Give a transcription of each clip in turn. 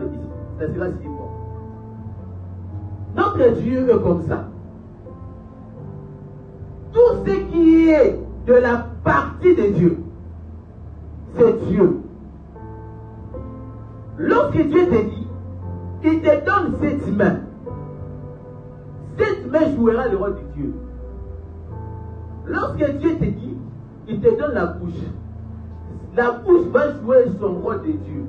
parler ici. Ça sera si fort. Notre Dieu est comme ça. Tout ce qui est de la partie de Dieu, c'est Dieu. Lorsque Dieu te dit, il te donne cette main. Cette main jouera le rôle de Dieu. Lorsque Dieu te dit, il te donne la bouche. La bouche va jouer son rôle de Dieu.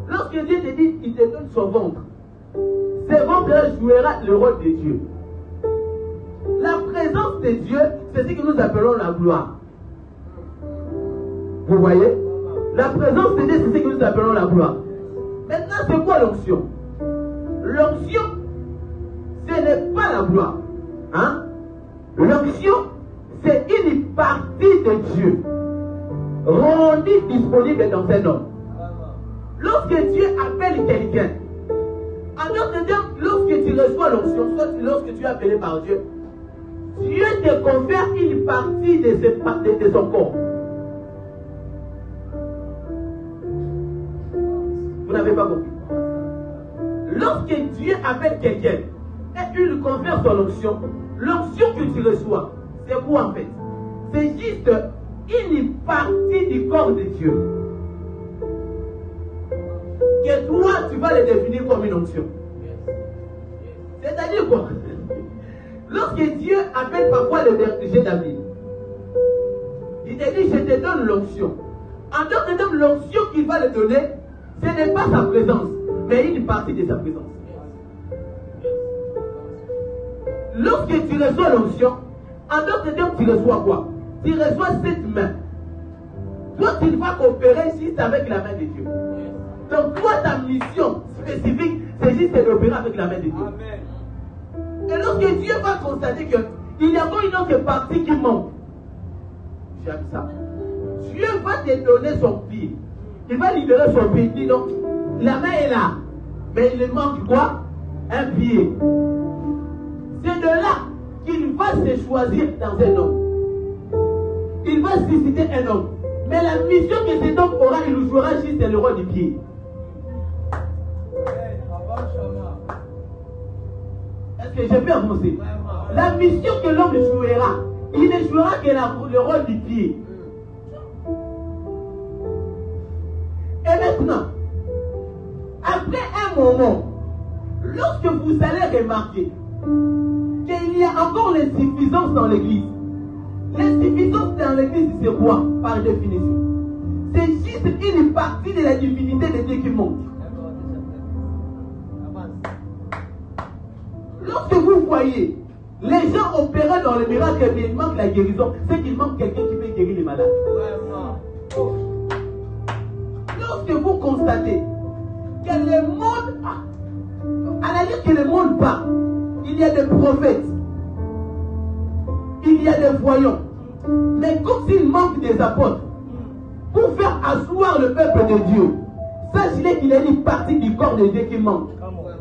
Lorsque Dieu te dit, il te donne son ventre. Ce ventre jouera le rôle de Dieu. La présence de Dieu, c'est ce que nous appelons la gloire. Vous voyez? La présence de Dieu, c'est ce que nous appelons la gloire. Maintenant, c'est quoi l'onction? L'onction, ce n'est pas la gloire. Hein? L'onction, c'est une partie de Dieu rendue disponible dans un homme. Lorsque Dieu appelle quelqu'un, en d'autres termes, lorsque tu reçois l'onction, soit lorsque tu es appelé par Dieu, Dieu te confère une partie de son corps. Vous n'avez pas compris. Lorsque Dieu appelle quelqu'un et il lui confère son onction, l'onction que tu reçois, c'est quoi en fait? C'est juste une partie du corps de Dieu. Que toi, tu vas le définir comme une onction. C'est-à-dire quoi? Lorsque Dieu appelle parfois le berger David, il te dit, je te donne l'onction. En d'autres termes, l'onction qu'il va le donner, ce n'est pas sa présence, mais une partie de sa présence. Lorsque tu reçois l'onction, en d'autres termes, tu reçois quoi? Tu reçois cette main. Toi, tu ne vas coopérer juste avec la main de Dieu. Donc, toi, ta mission spécifique, c'est juste d'opérer avec la main de Dieu. Amen. Et lorsque Dieu va constater qu'il y a encore une autre partie qui manque, j'aime ça. Dieu va te donner son pied. Il va libérer son pied. Il dit donc, la main est là. Mais il manque quoi? Un pied. C'est de là qu'il va se choisir dans un homme. Il va susciter un homme. Mais la mission que cet homme aura, il jouera juste le roi du pied. Est-ce que j'ai pu avancer? La mission que l'homme jouera, il ne jouera que le rôle du pied. Et maintenant, après un moment, lorsque vous allez remarquer qu'il y a encore l'insuffisance dans l'église, l'insuffisance dans l'église, c'est quoi par définition? C'est juste une partie de la divinité de Dieu qui manque. Lorsque vous voyez les gens opérer dans le miracle, mais il manque la guérison, c'est qu'il manque quelqu'un qui peut guérir les malades. Lorsque vous constatez que le monde, à la limite que le monde part, il y a des prophètes, il y a des voyants, mais comme s'il manque des apôtres, pour faire asseoir le peuple de Dieu, sachez qu'il y a une partie du corps de Dieu qui manque.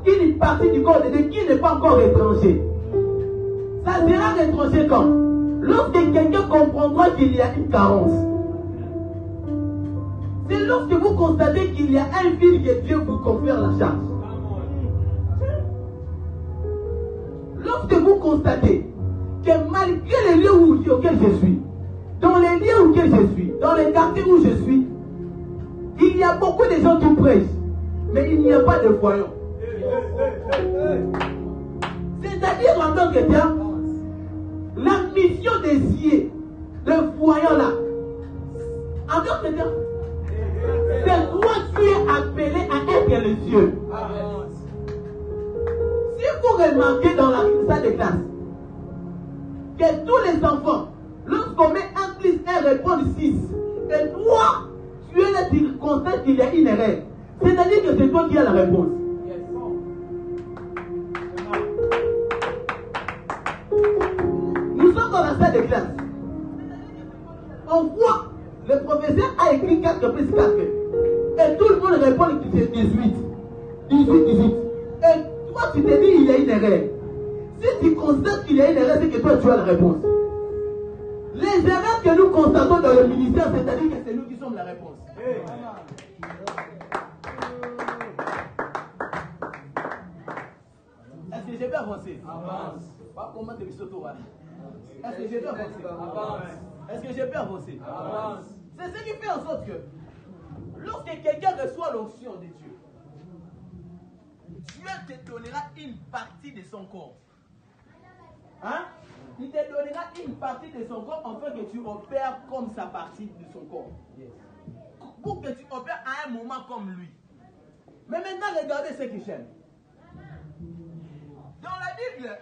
Une partie du corps de Dieu qui n'est pas encore étranger. Ça sera étranger quand? Lorsque quelqu'un comprendra qu'il y a une carence. C'est lorsque vous constatez qu'il y a un vide que Dieu vous confère la charge. Lorsque vous constatez que malgré les lieux auxquels je suis, dans les lieux auxquels je suis, dans les quartiers où je suis, il y a beaucoup de gens qui prêchent, mais il n'y a pas de voyants. C'est-à-dire en tant que tel, la mission désirée, le voyant là, en tant que tel, c'est toi qui es appelé à être les yeux. Si vous remarquez dans la salle de classe que tous les enfants, lorsqu'on met 1 plus 1 répondent 6, et toi, tu es là, tu constates qu'il y a une erreur. C'est-à-dire que c'est toi qui as la réponse. Nous sommes dans la salle de classe. On voit, le professeur a écrit 4 plus 4. Et tout le monde répond que c'est 18. 18, 18. Et toi, tu te dis il y a une erreur. Si tu constates qu'il y a une erreur, c'est que toi, tu as la réponse. Les erreurs que nous constatons dans le ministère, c'est-à-dire que c'est nous qui sommes la réponse. j'ai pu avancer? Avance. Pas comment te bisoto. Est-ce que j'ai pu avancer? Avance. Est-ce que j'ai pu avancer? Avance. C'est ce qui fait en sorte que lorsque quelqu'un reçoit l'onction de Dieu, Dieu te donnera une partie de son corps. Hein? Il te donnera une partie de son corps afin que tu opères comme sa partie de son corps. Yes. Pour que tu opères à un moment comme lui. Mais maintenant, regardez ce que j'aime. Dans la Bible,